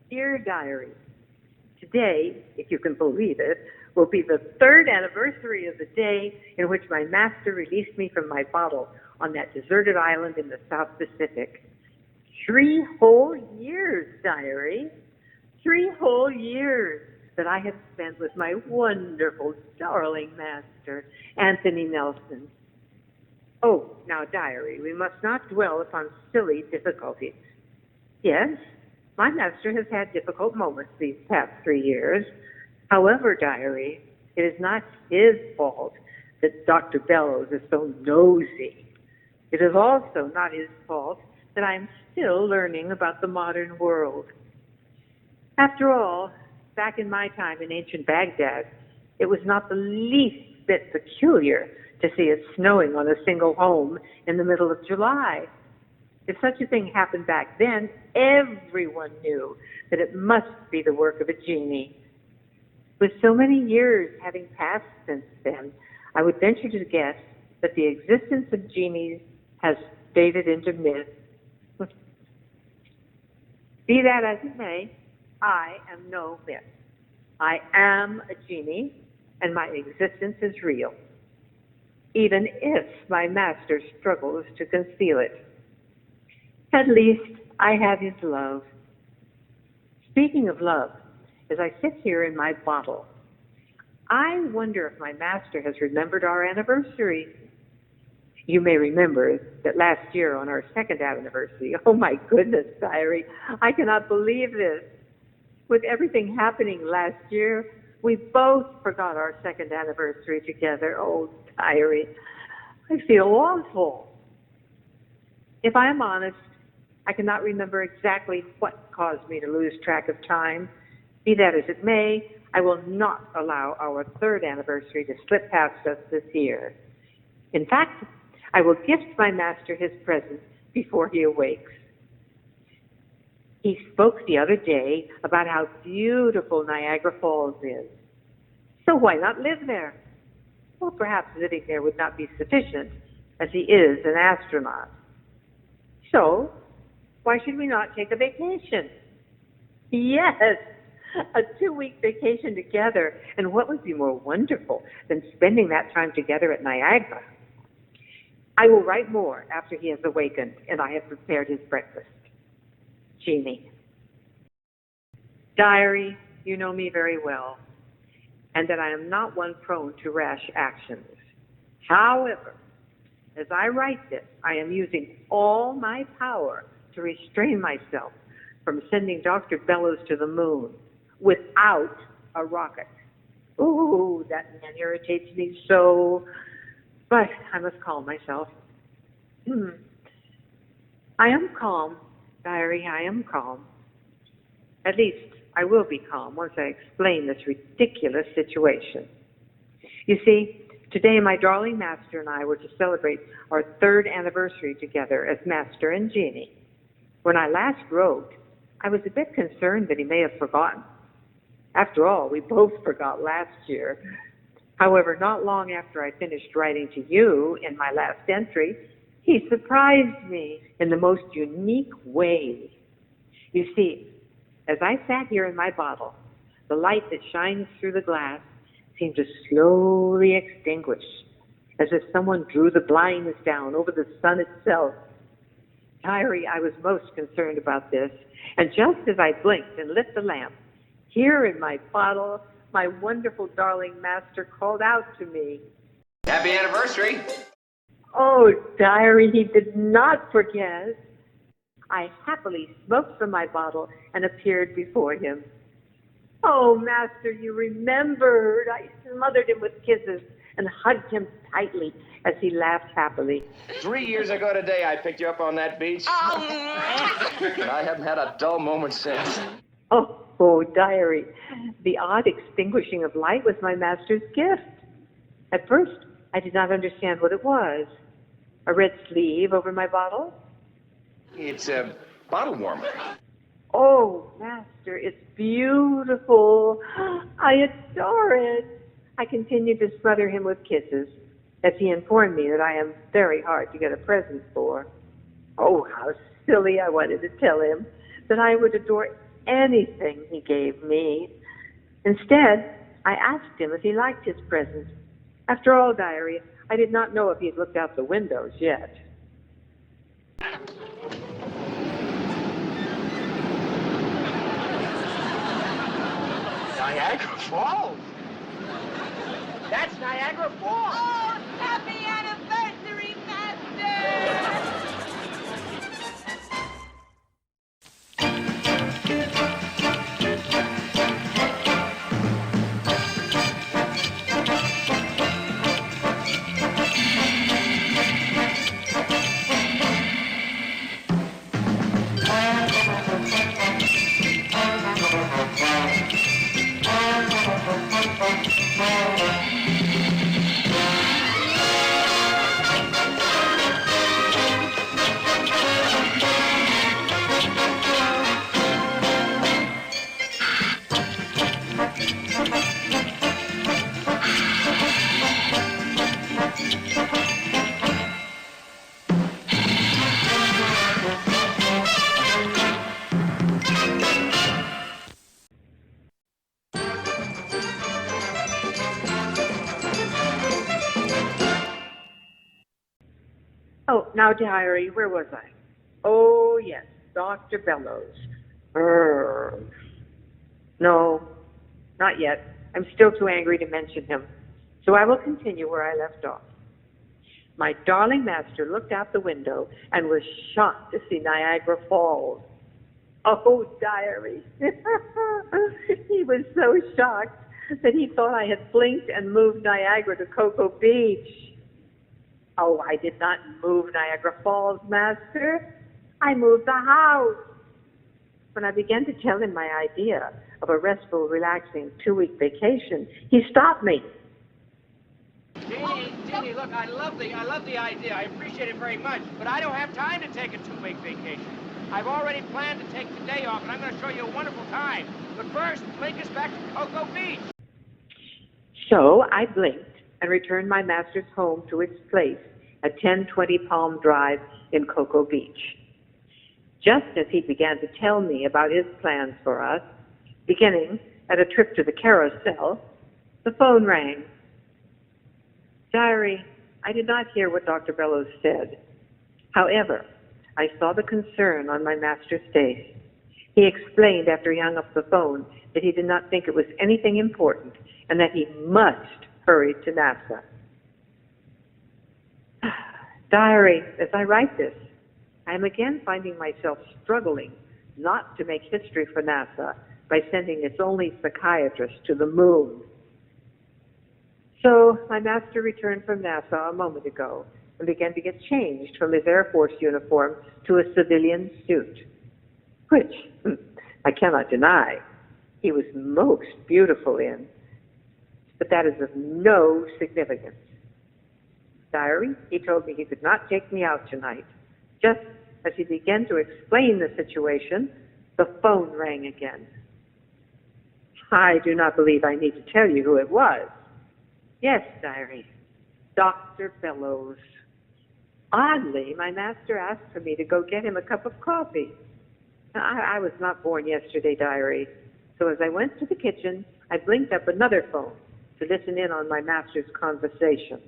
Dear Diary, today, if you can believe it, will be the third anniversary of the day in which my master released me from my bottle on that deserted island in the South Pacific. 3 whole years, Diary. 3 whole years that I have spent with my wonderful, darling master, Anthony Nelson. Oh, now, Diary, we must not dwell upon silly difficulties. Yes, my master has had difficult moments these past 3 years. However, Diary, it is not his fault that Dr. Bellows is so nosy. It is also not his fault that I am still learning about the modern world. After all, back in my time in ancient Baghdad, it was not the least bit peculiar to see it snowing on a single home in the middle of July. If such a thing happened back then, everyone knew that it must be the work of a genie. With so many years having passed since then, I would venture to guess that the existence of genies has faded into myth. Be that as it may, I am no myth. I am a genie, and my existence is real, even if my master struggles to conceal it. At least I have his love. Speaking of love, as I sit here in my bottle, I wonder if my master has remembered our anniversary. You may remember that last year on our second anniversary, oh my goodness, Diary, I cannot believe this. With everything happening last year, we both forgot our second anniversary together. Oh, Diary, I feel awful. If I am honest, I cannot remember exactly what caused me to lose track of time. Be that as it may, I will not allow our third anniversary to slip past us this year. In fact, I will gift my master his present before he awakes. He spoke the other day about how beautiful Niagara Falls is. So why not live there? Well, perhaps living there would not be sufficient, as he is an astronaut. So, why should we not take a vacation? Yes, a 2-week vacation together. And what would be more wonderful than spending that time together at Niagara? I will write more after he has awakened and I have prepared his breakfast. Jeannie. Diary, you know me very well, and that I am not one prone to rash actions. However, as I write this, I am using all my power to restrain myself from sending Dr. Bellows to the moon without a rocket. Ooh, that man irritates me so, but I must calm myself. I am calm, Diary, I am calm. At least I will be calm once I explain this ridiculous situation. You see, today my darling master and I were to celebrate our third anniversary together as master and genie. When I last wrote, I was a bit concerned that he may have forgotten. After all, we both forgot last year. However, not long after I finished writing to you in my last entry, he surprised me in the most unique way. You see, as I sat here in my bottle, the light that shines through the glass seemed to slowly extinguish, as if someone drew the blinds down over the sun itself. Diary, I was most concerned about this, and just as I blinked and lit the lamp, here in my bottle, my wonderful darling master called out to me. Happy anniversary! Oh, Diary, he did not forget. I happily smoked from my bottle and appeared before him. Oh, master, you remembered. I smothered him with kisses and hugged him tightly as he laughed happily. 3 years ago today, I picked you up on that beach. And I haven't had a dull moment since. Oh, Diary, the odd extinguishing of light was my master's gift. At first, I did not understand what it was. A red sleeve over my bottle? It's a bottle warmer. Oh, master, it's beautiful. I adore it. I continued to smother him with kisses as he informed me that I am very hard to get a present for. Oh, how silly. I wanted to tell him that I would adore anything he gave me. Instead, I asked him if he liked his present. After all, diary, I did not know if he had looked out the windows yet. Niagara Falls? That's Niagara Falls! Oh, happy anniversary, Master! Oh, now, diary, where was I? Oh, yes, Dr. Bellows. No, not yet. I'm still too angry to mention him. So I will continue where I left off. My darling master looked out the window and was shocked to see Niagara Falls. Oh, diary. He was so shocked that he thought I had blinked and moved Niagara to Cocoa Beach. Oh, I did not move Niagara Falls, master. I moved the house. When I began to tell him my idea of a restful, relaxing 2-week vacation, he stopped me. Jeannie, look, I love the idea. I appreciate it very much, but I don't have time to take a 2-week vacation. I've already planned to take the day off, and I'm going to show you a wonderful time. But first, link us back to Cocoa Beach. So I blinked and returned my master's home to its place at 1020 Palm Drive in Cocoa Beach. Just as he began to tell me about his plans for us, beginning at a trip to the carousel, the phone rang. Diary, I did not hear what Dr. Bellows said. However, I saw the concern on my master's face. He explained after he hung up the phone that he did not think it was anything important and that he must hurry to NASA. Diary, as I write this, I am again finding myself struggling not to make history for NASA by sending its only psychiatrist to the moon. So my master returned from NASA a moment ago and began to get changed from his Air Force uniform to a civilian suit, which I cannot deny he was most beautiful in, but that is of no significance. Diary, he told me he could not take me out tonight. Just as he began to explain the situation, the phone rang again. I do not believe I need to tell you who it was. Yes, diary, Dr. Bellows. Oddly, my master asked for me to go get him a cup of coffee. I was not born yesterday, diary, so as I went to the kitchen, I blinked up another phone to listen in on my master's conversation.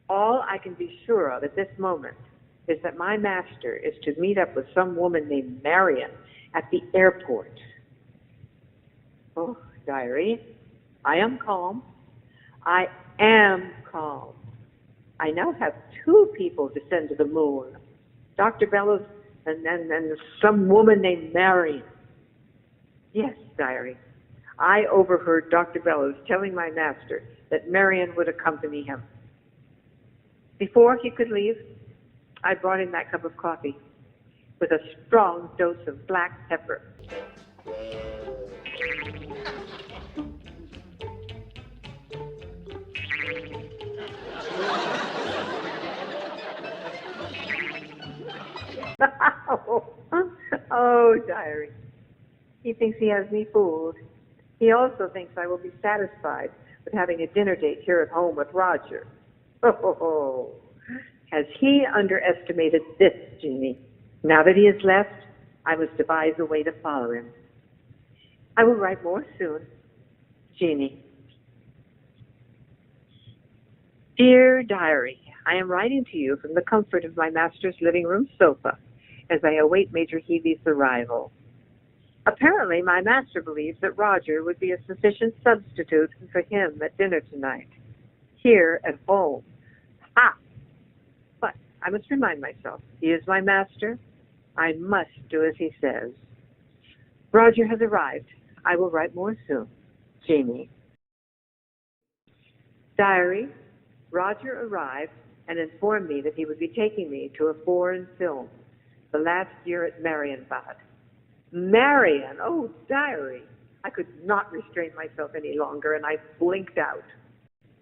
All I can be sure of at this moment is that my master is to meet up with some woman named Marion at the airport. Oh, diary, I am calm. I am calm. I now have 2 people to send to the moon, Dr. Bellows and some woman named Marion. Yes, diary, I overheard Dr. Bellows telling my master that Marion would accompany him. Before he could leave, I brought him that cup of coffee with a strong dose of black pepper. Oh, diary. He thinks he has me fooled. He also thinks I will be satisfied with having a dinner date here at home with Roger. Oh, has he underestimated this, Jeannie? Now that he has left, I must devise a way to follow him. I will write more soon. Jeannie. Dear Diary, I am writing to you from the comfort of my master's living room sofa as I await Major Heavy's arrival. Apparently, my master believes that Roger would be a sufficient substitute for him at dinner tonight, here at home. Ah! But I must remind myself, he is my master. I must do as he says. Roger has arrived. I will write more soon. Jeannie. Diary, Roger arrived and informed me that he would be taking me to a foreign film, the last year at Marienbad. Marion! Oh, Diary! I could not restrain myself any longer, and I blinked out.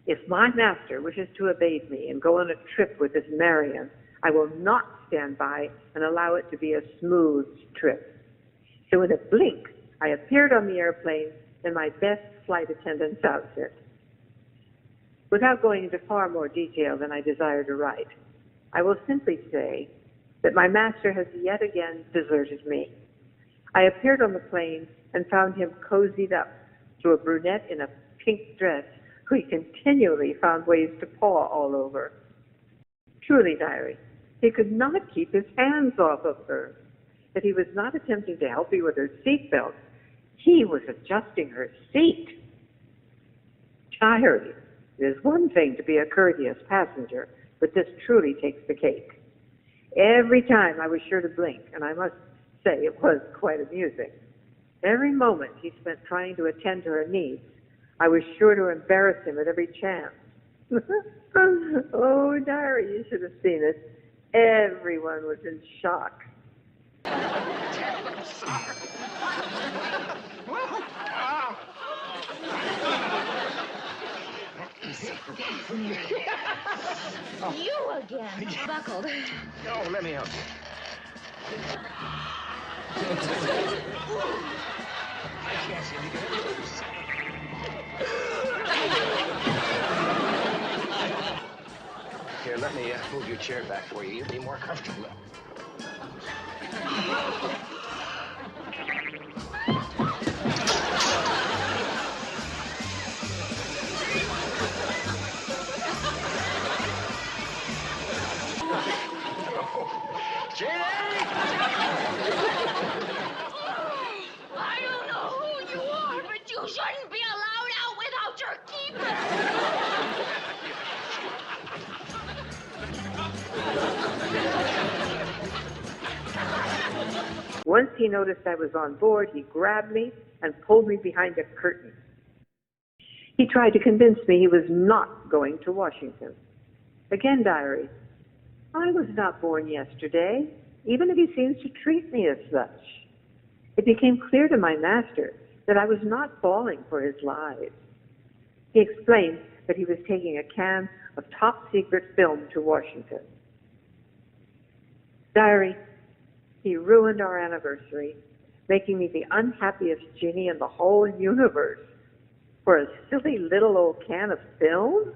If my master wishes to evade me and go on a trip with this Marion, I will not stand by and allow it to be a smooth trip. So in a blink, I appeared on the airplane in my best flight attendant's outfit. Without going into far more detail than I desire to write, I will simply say that my master has yet again deserted me. I appeared on the plane and found him cozied up to a brunette in a pink dress who he continually found ways to paw all over. Truly, Diary, he could not keep his hands off of her. That he was not attempting to help me with her seatbelt. He was adjusting her seat. Diary, it is one thing to be a courteous passenger, but this truly takes the cake. Every time I was sure to blink, and I must say it was quite amusing. Every moment he spent trying to attend to her needs, I was sure to embarrass him at every chance. Oh, Diary, you should have seen it. Everyone was in shock. I'm sorry. You again. Buckled. Oh, let me help you. I can't seem to get it loose. Here, let me move your chair back for you. You'll be more comfortable. I don't know who you are, but you shouldn't be allowed out without your keeper. Once he noticed I was on board, he grabbed me and pulled me behind a curtain. He tried to convince me he was not going to Washington. Again, Diary, I was not born yesterday, even if he seems to treat me as such. It became clear to my master that I was not falling for his lies. He explained that he was taking a can of top-secret film to Washington. Diary, he ruined our anniversary, making me the unhappiest genie in the whole universe for a silly little old can of film.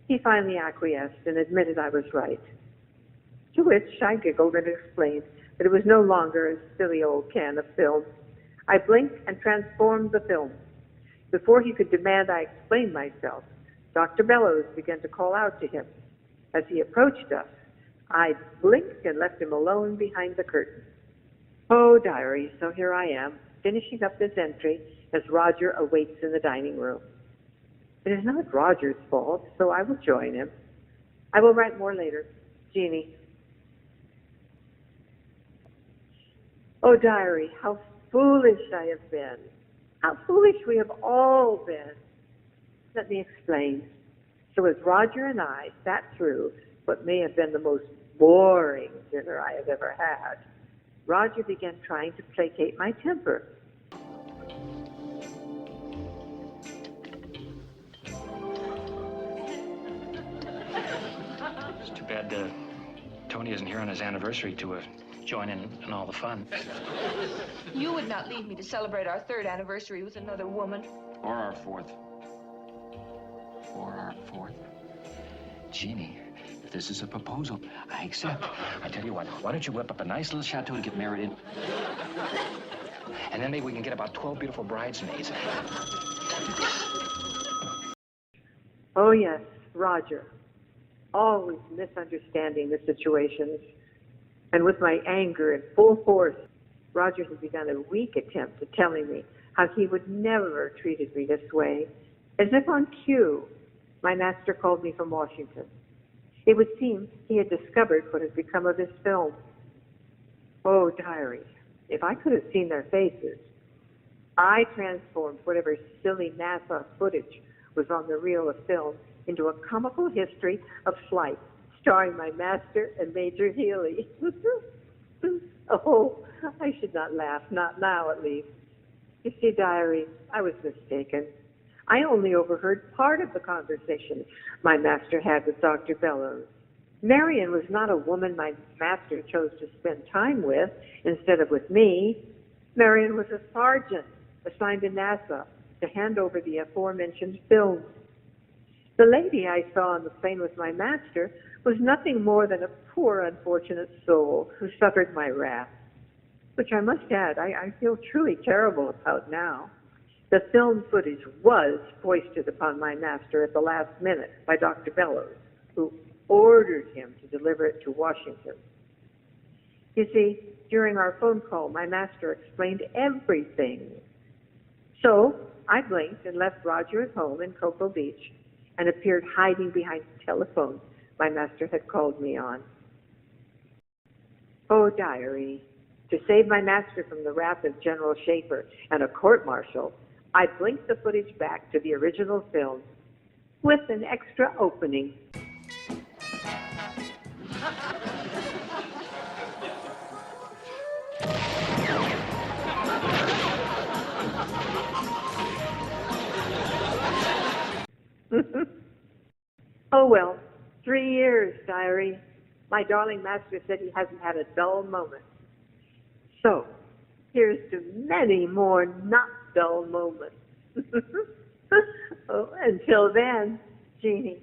He finally acquiesced and admitted I was right, to which I giggled and explained that it was no longer a silly old can of film. I blinked and transformed the film. Before he could demand I explain myself, Dr. Bellows began to call out to him. As he approached us, I blinked and left him alone behind the curtain. Oh, Diary, so here I am, finishing up this entry as Roger awaits in the dining room. It is not Roger's fault, so I will join him. I will write more later. Jeannie. Oh, Diary, how foolish I have been. How foolish we have all been. Let me explain. So as Roger and I sat through what may have been the most boring dinner I have ever had, Roger began trying to placate my temper. It's too bad Tony isn't here on his anniversary to join in all the fun. You would not leave me to celebrate our third anniversary with another woman. Or our fourth. Jeannie, if This is a proposal. I accept. I tell you what, why don't you whip up a nice little chateau to get married in? And then maybe we can get about 12 beautiful bridesmaids. Oh, yes, Roger. Always misunderstanding the situations. And with my anger in full force, Roger had begun a weak attempt at telling me how he would never have treated me this way. As if on cue, my master called me from Washington. It would seem he had discovered what had become of his film. Oh, diary, if I could have seen their faces. I transformed whatever silly NASA footage was on the reel of film into a comical history of flight, starring my master and Major Healy. Oh, I should not laugh, not now at least. You see, diary, I was mistaken. I only overheard part of the conversation my master had with Dr. Bellows. Marion was not a woman my master chose to spend time with instead of with me. Marion was a sergeant assigned to NASA to hand over the aforementioned films. The lady I saw on the plane with my master was nothing more than a poor, unfortunate soul who suffered my wrath, which I must add I feel truly terrible about now. The film footage was foisted upon my master at the last minute by Dr. Bellows, who ordered him to deliver it to Washington. You see, during our phone call, my master explained everything. So I blinked and left Roger at home in Cocoa Beach and appeared hiding behind the telephone my master had called me on. Oh, diary, to save my master from the wrath of General Schaefer and a court-martial, I blinked the footage back to the original film with an extra opening. Oh, well, 3 years, diary. My darling master said he hasn't had a dull moment. So, here's to many more not dull moments. Oh, until then, Jeannie.